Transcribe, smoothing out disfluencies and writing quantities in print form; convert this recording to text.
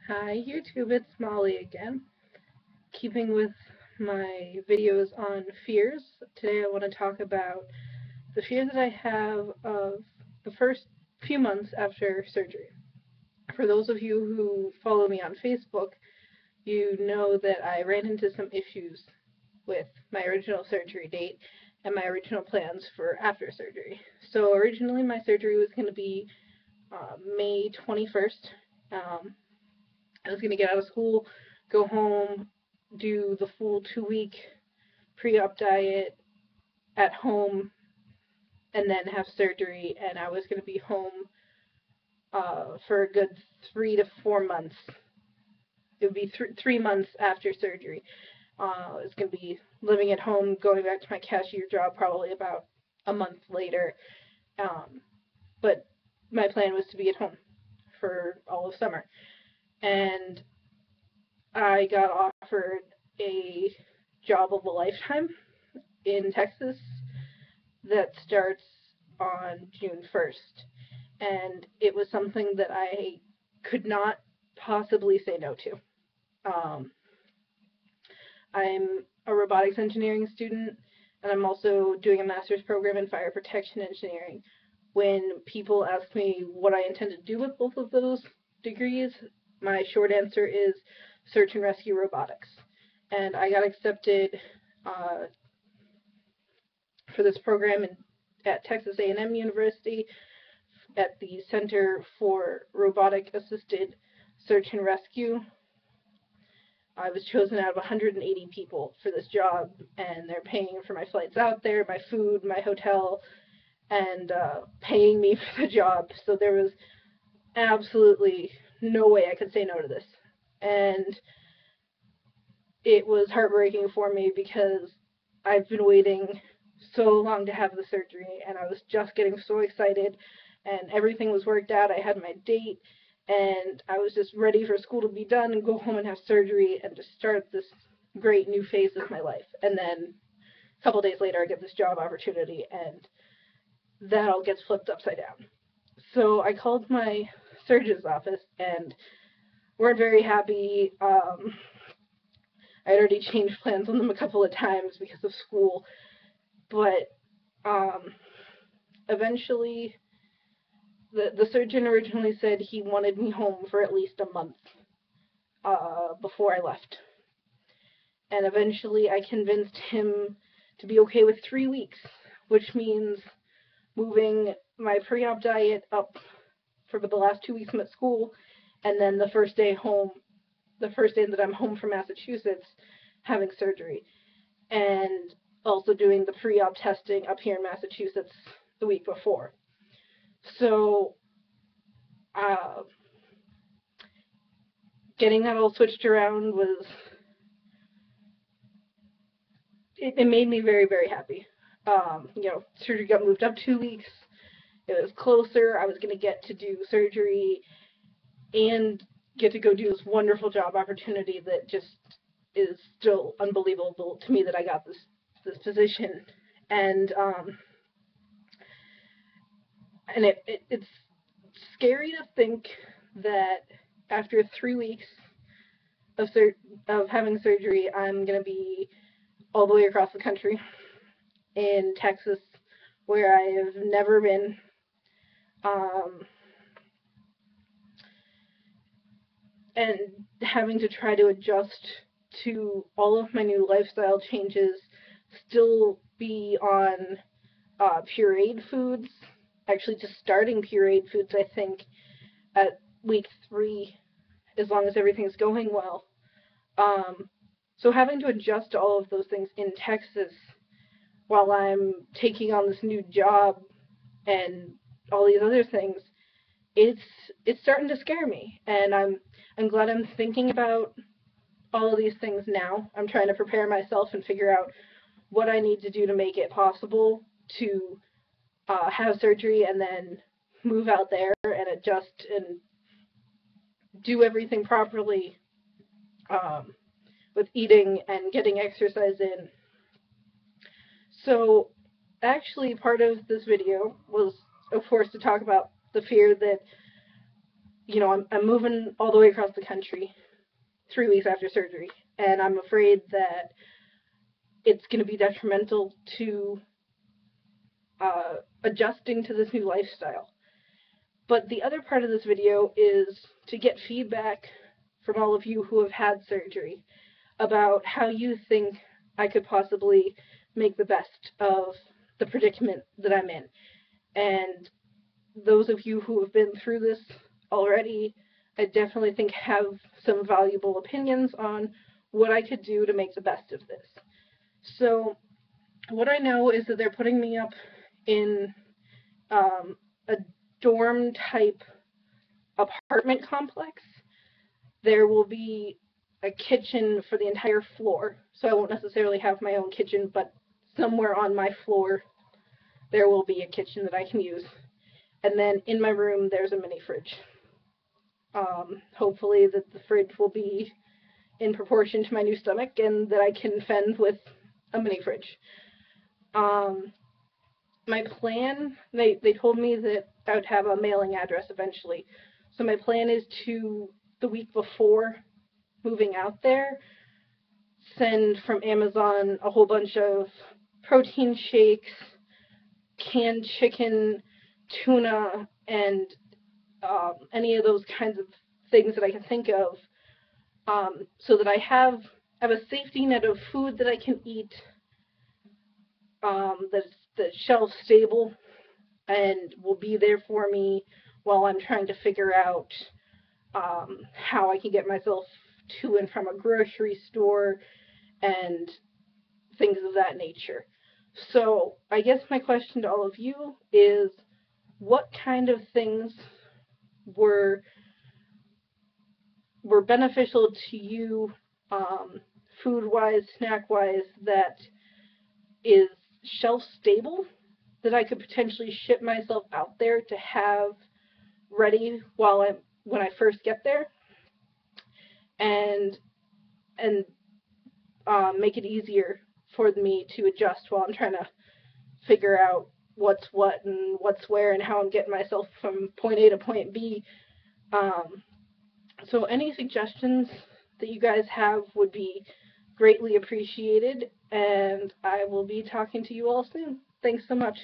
Hi YouTube, it's Molly again. Keeping with my videos on fears, today I want to talk about the fear that I have of the first few months after surgery. For those of you who follow me on Facebook, you know that I ran into some issues with my original surgery date and my original plans for after surgery. So originally my surgery was going to be May 21st. I was going to get out of school, go home, do the full 2-week pre-op diet at home, and then have surgery. And I was going to be home for a good 3 to 4 months. It would be 3 months after surgery. I was going to be living at home, going back to my cashier job probably about a month later. But my plan was to be at home for all of summer. And I got offered a job of a lifetime in Texas that starts on June 1st. And it was something that I could not possibly say no to. I'm a robotics engineering student, and I'm also doing a master's program in fire protection engineering. When people ask me what I intend to do with both of those degrees, my short answer is search and rescue robotics. And I got accepted for this program at Texas A&M University at the Center for Robotic Assisted Search and Rescue. I was chosen out of 180 people for this job, and they're paying for my flights out there, my food, my hotel, and paying me for the job. So there was absolutely no way I could say no to this. And it was heartbreaking for me because I've been waiting so long to have the surgery, and I was just getting so excited, and everything was worked out. I had my date, and I was just ready for school to be done and go home and have surgery and just start this great new phase of my life. And then a couple days later, I get this job opportunity, and that all gets flipped upside down. So I called my surgeon's office, and weren't very happy. I had already changed plans on them a couple of times because of school, but eventually the surgeon originally said he wanted me home for at least a month before I left. And eventually I convinced him to be okay with 3 weeks, which means moving my pre-op diet up for the last 2 weeks I'm at school, and then the first day that I'm home from Massachusetts, having surgery, and also doing the pre-op testing up here in Massachusetts the week before. So getting that all switched around was, it made me very, very happy. Surgery got moved up 2 weeks. It was closer. I was going to get to do surgery and get to go do this wonderful job opportunity that just is still unbelievable to me that I got this position. And it's scary to think that after 3 weeks of having surgery, I'm going to be all the way across the country in Texas, where I have never been. And having to try to adjust to all of my new lifestyle changes, still be on pureed foods, actually just starting pureed foods, I think, at week 3, as long as everything's going well. So having to adjust to all of those things in Texas while I'm taking on this new job and all these other things, it's starting to scare me. And I'm glad I'm thinking about all of these things now. I'm trying to prepare myself and figure out what I need to do to make it possible to have surgery and then move out there and adjust and do everything properly with eating and getting exercise in. So actually part of this video was, of course, to talk about the fear that you know, I'm moving all the way across the country 3 weeks after surgery, and I'm afraid that it's going to be detrimental to adjusting to this new lifestyle. But the other part of this video is to get feedback from all of you who have had surgery about how you think I could possibly make the best of the predicament that I'm in. And those of you who have been through this already, I definitely think have some valuable opinions on what I could do to make the best of this. So what I know is that they're putting me up in a dorm type apartment complex. There will be a kitchen for the entire floor, so I won't necessarily have my own kitchen, but somewhere on my floor there will be a kitchen that I can use. And then in my room there's a mini fridge. Hopefully that the fridge will be in proportion to my new stomach and that I can fend with a mini fridge. My plan, they told me that I would have a mailing address eventually. So my plan is to, the week before moving out there, send from Amazon a whole bunch of protein shakes, canned chicken, tuna, and any of those kinds of things that I can think of, so that I have a safety net of food that I can eat, that's shelf stable and will be there for me while I'm trying to figure out how I can get myself to and from a grocery store and things of that nature. So I guess my question to all of you is, what kind of things were beneficial to you, food-wise, snack-wise, that is shelf stable, that I could potentially ship myself out there to have ready when I first get there, and make it easier for me to adjust while I'm trying to figure out what's what and what's where and how I'm getting myself from point A to point B. So any suggestions that you guys have would be greatly appreciated, and I will be talking to you all soon. Thanks so much.